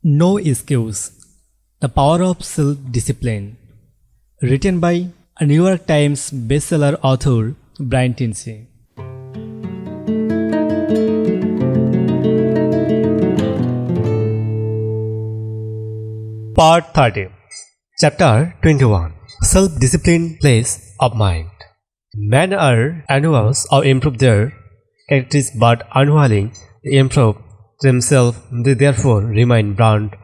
No Excuse: The Power of Self-Discipline. Written by a New York Times bestseller author Brian Tracy. Part 30. Chapter 21. Self-Discipline Place of Mind. Men are animals or improve their characteristics but unwilling to improve themselves, they therefore remain bound.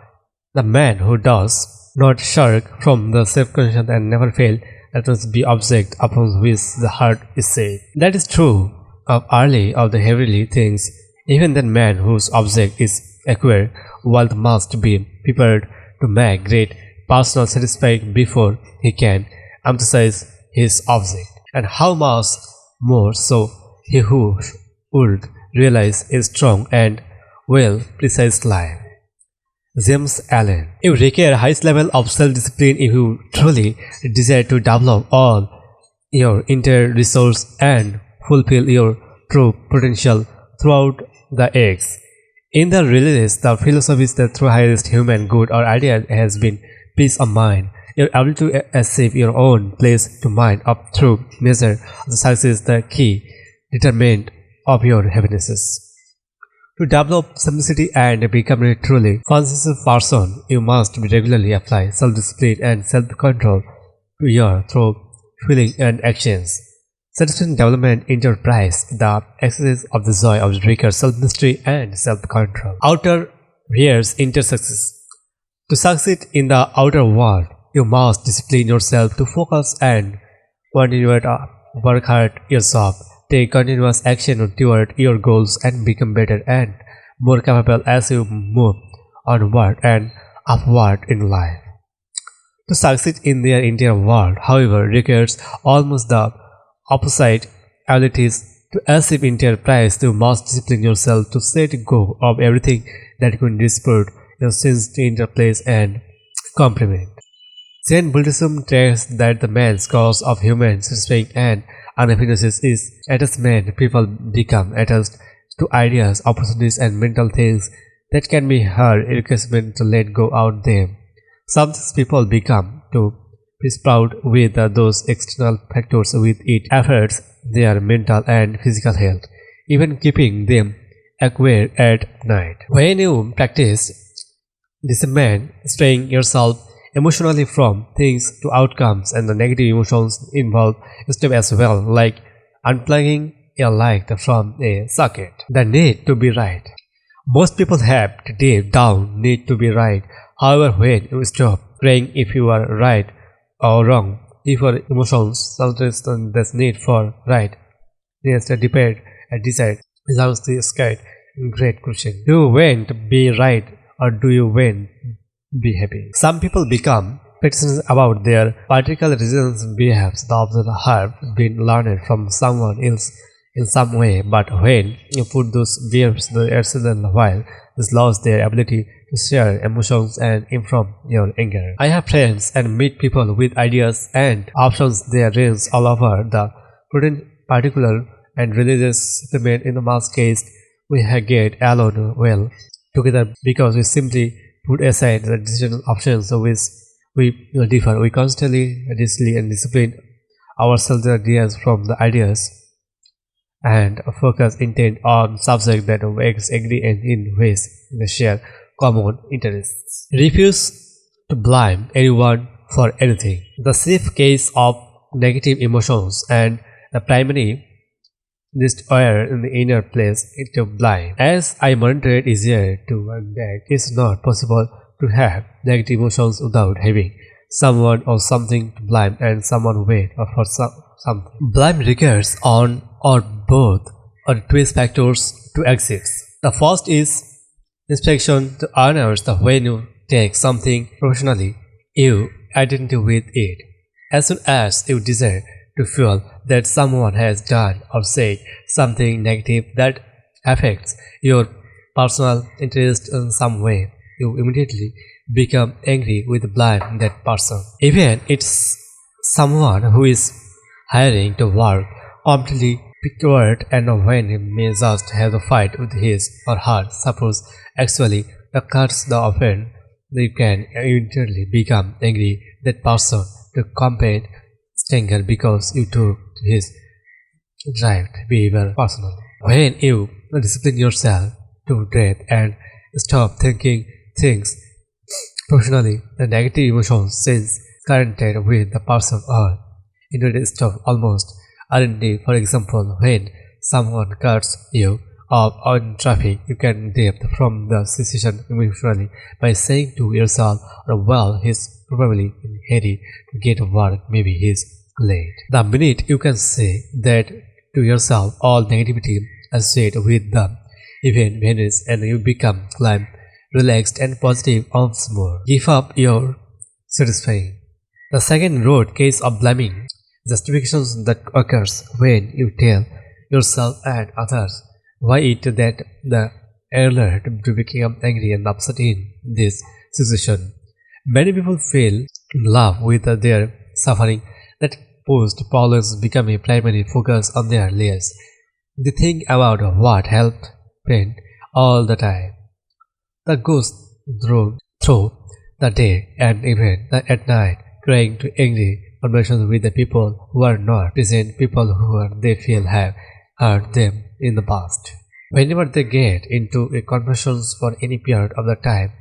The man who does not shirk from the self-conscious and never fail that must be object upon which the heart is set. That is true of early of the heavenly things. Even that man whose object is acquired wealth must be prepared to make great personal satisfaction before he can emphasize his object. And how much more so he who would realize a strong and well precise life. James Allen. You require a highest level of self-discipline if you truly desire to develop all your entire resource and fulfill your true potential throughout the ages. In the religious, the philosophies that through highest human good or idea has been peace of mind. Your ability to achieve your own place to mind up through measure of the success the key determinant of your happinesses. To develop simplicity and become a truly conscious person, you must regularly apply self-discipline and self-control to your thought, feeling, and actions. Satisfying development enterprise the exercise of the joy of rigor, self-mystery, and self-control. Outer years inner success. To succeed in the outer world, you must discipline yourself to focus and continue to work hard yourself. Take continuous action toward your goals and become better and more capable as you move onward and upward in life. To succeed in their entire world, however, requires almost the opposite abilities. To achieve entire prize, you must discipline yourself to set go of everything that could dispute your sins to enter place and complement. Zen Buddhism tells that the main cause of human satisfaction and unhappiness is attachment. People become attached to ideas, opportunities, and mental things that can be hard requirement to let go of them. Sometimes people become too proud with those external factors with it affects their mental and physical health, even keeping them awake at night. When you practice discernment, staying yourself emotionally from things to outcomes and the negative emotions involved step as well, like unplugging a light from a socket. The need to be right. Most people have deep down need to be right. However, when you stop praying if you are right or wrong, if your emotions sometimes this need for right, yes, the debate and decide belongs to the sky. Great question. Do you want to be right or do you want be happy? Some people become practitioners about their particular reasons behaves. The opposite have been learned from someone else in some way, but when you put those behaviors the accident while this lost their ability to share emotions and inform your anger. I have friends and meet people with ideas and options they range all over the prudent particular and religious element. In the most case we get alone well together because we simply put aside the decision options which we differ. We constantly and discipline ourselves ideas from the ideas and focus intent on subjects that makes agree and in ways they share common interests. Refuse to blame anyone for anything. The chief case of negative emotions and the primary destroyer in the inner place is to blame. As I monitor it easier to back, it's not possible to have negative emotions without having someone or something to blame and someone wait for something. Blame requires on or both or twist factors to exist. The first is inspection to honors the when you take something professionally, you identify with it. As soon as you desire to feel that someone has done or said something negative that affects your personal interest in some way, you immediately become angry with blame that person. Even it's someone who is hiring to work completely backward and when he may just have a fight with his or her. Suppose actually occurs the offense, you can eventually become angry that person to combat anger because you took his right behavior personally. When you discipline yourself to breathe and stop thinking things professionally, the negative emotions is connected with the person or into stop almost identity. For example, when someone cuts you off on traffic, you can drift from the situation emotionally by saying to yourself, "Oh, well, he's probably in hurry to get to work, maybe he's late." The minute you can say that to yourself, all negativity associated with the event vanishes and you become calm, relaxed, and positive once more. Give up your satisfying. The second road case of blaming justifications that occurs when you tell yourself and others why it that the earlier to become angry and upset in this situation. Many people feel in love with their suffering that post problems become a primary focus on their lives. They think about what helped pain all the time. That goes through the day and even at night, trying to angry conversations with the people who are not present, people who are, they feel have hurt them in the past. Whenever they get into a conversations for any period of the time,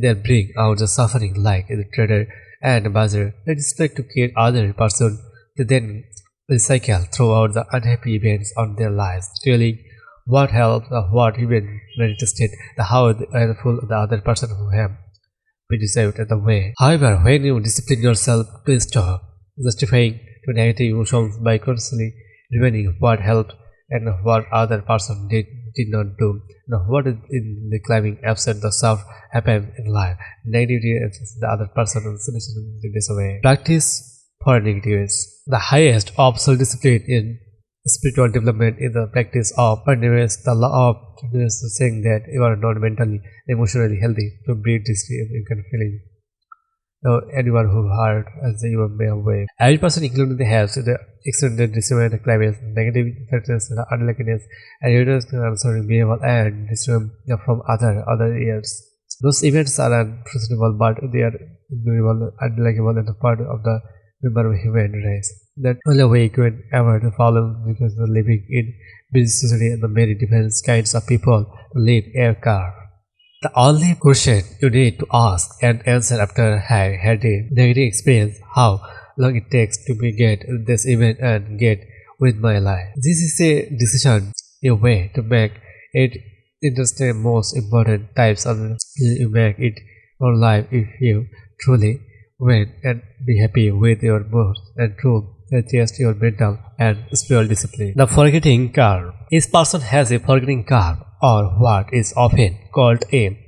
they bring out the suffering like the trader and buzzer. They expect to kill other person. They then recycle throughout the unhappy events on their lives, telling what helped, what even manifested, the how helpful the other person who have been deserved the way. However, when you discipline yourself to stop justifying to negative emotions by constantly revealing what helped and what other person did not do, what is in the climbing absent the self happen in life, negativity is the other person and solution this away. Practice for negatives. The highest of self-discipline in spiritual development is the practice of forgiveness. The law of forgiveness is saying that you are not mentally, emotionally healthy to breathe this you can feeling. Now, anyone who hurt as you may away. Every person, including the health, the extended discernment, the climate, negative factors, the unluckiness, and haters concerning behavior and discernment from other years. Those events are unprecedented, but they are ignorable, unlikable, and a part of the member of human race. That only way you can avoid the problem because of living in busy society and the many different kinds of people live in a car. The only question you need to ask and answer after having had a negative experience, how long it takes to be get this event and get with my life. This is a decision, a way to make it interesting. Most important types of you make it your life if you truly win and be happy with your mood and truth. Adjust your mental and spiritual discipline. The forgetting curve. Each person has a forgetting curve, or what is often called a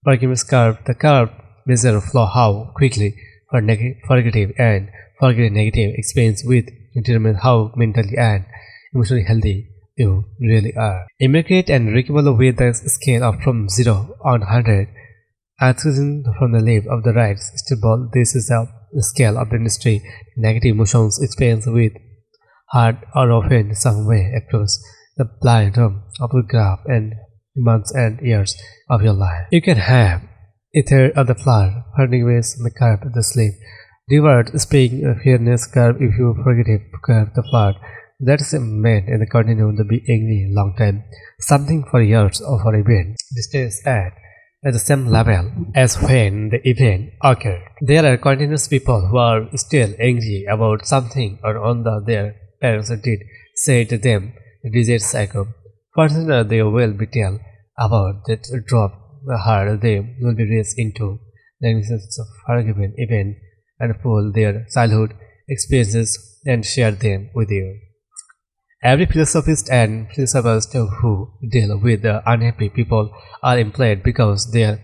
forgiveness curve. The curve measures how quickly forgetting and forgetting negative experience with determine how mentally and emotionally healthy you really are. Immigrate and recover with the scale of from 0 on 100. Choosing from the left of the right symbol, this is the scale of the industry. Negative emotions experienced with hard or often some way across the blind of the graph and months and years of your life. You can have ether of the flower, hurting ways on the curve of the sleep. Reward speaking a fairness curve if you forget it curve the flower. That's a man and continue to be angry a long time. Something for years or for event. Distance at the same level as when the event occurred. There are continuous people who are still angry about something or on their parents did say to them the digit cycle. Further, they will be tell about that drop hard they will be raised into the existence of forgiven event and pull their childhood experiences and share them with you. Every philosophist and philosophist who deal with the unhappy people are employed because their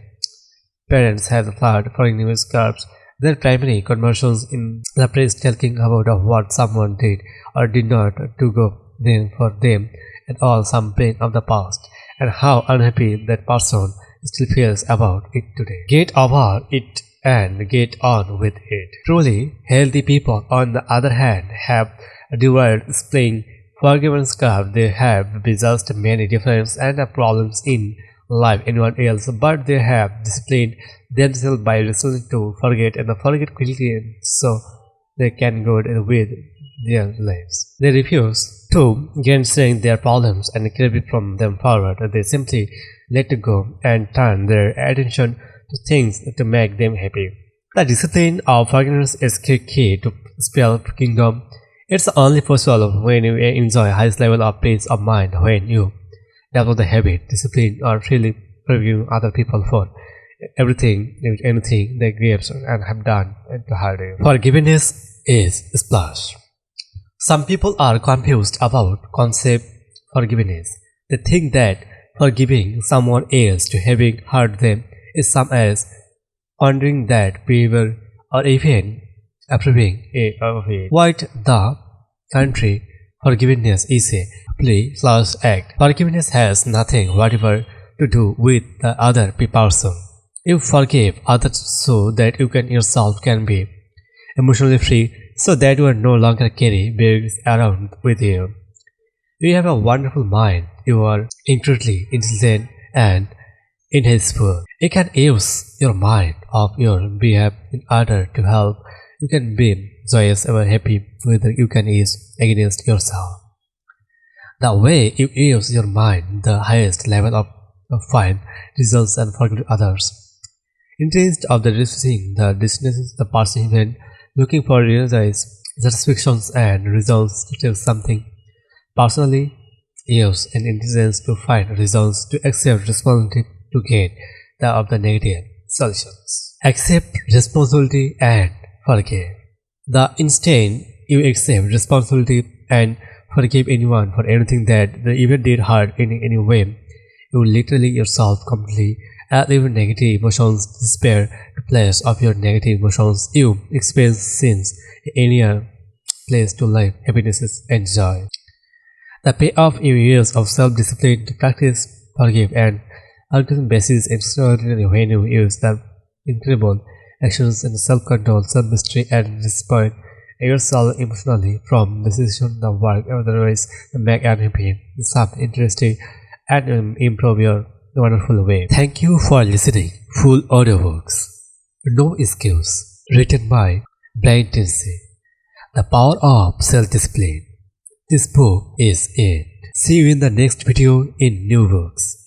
parents have flawed forgiveness curves. Their primary conversions in the praise talking about what someone did or did not to go then for them and all some pain of the past and how unhappy that person still feels about it today. Get over it and get on with it. Truly healthy people, on the other hand, have developed explain forgiveness curve. They have just many differences and problems in life anyone else, but they have disciplined themselves by listening to forget and forget quickly so they can go with their lives. They refuse to gainsay their problems and carry from them forward. They simply let go and turn their attention to things to make them happy. The discipline of forgiveness is key to spell kingdom. It's only possible when you enjoy highest level of peace of mind, when you develop the habit, discipline, or freely forgive other people for everything, anything they give and have done to hurt you. Forgiveness is splash. Some people are confused about concept forgiveness. They think that forgiving someone else to having hurt them is same as honoring that behavior or even approving of it. What the country forgiveness is a play plus act. Forgiveness has nothing whatever to do with the other person. You forgive others so that you can yourself can be emotionally free, so that you are no longer carry bags around with you. You have a wonderful mind. You are incredibly intelligent and intellectual. You can use your mind of your behalf in order to help. You can be joyous or happy whether you can use against yourself. The way you use your mind, the highest level of find results and forgive others. Instead of the discussing the destinations, the person even looking for realized satisfactions and results to take something personally, use and intelligence to find results to accept responsibility to gain the negative solutions. Accept responsibility and forgive. The instant you accept responsibility and forgive anyone for anything that they even did hurt in any way, you literally yourself completely and even negative emotions despair the place of your negative emotions you experience since any place to life, happiness and joy. The payoff in years of self-discipline to practice, forgive and ultimate basis extraordinary when you use the incredible actions and self-control, self-mystery and disappoint yourself emotionally from decision the work otherwise make unhappy, some interesting and improve your wonderful way. Thank you for listening. Full audiobooks. No Excuse. Written by Tracy. The Power of Self-Discipline. This book is it. See you in the next video in new books.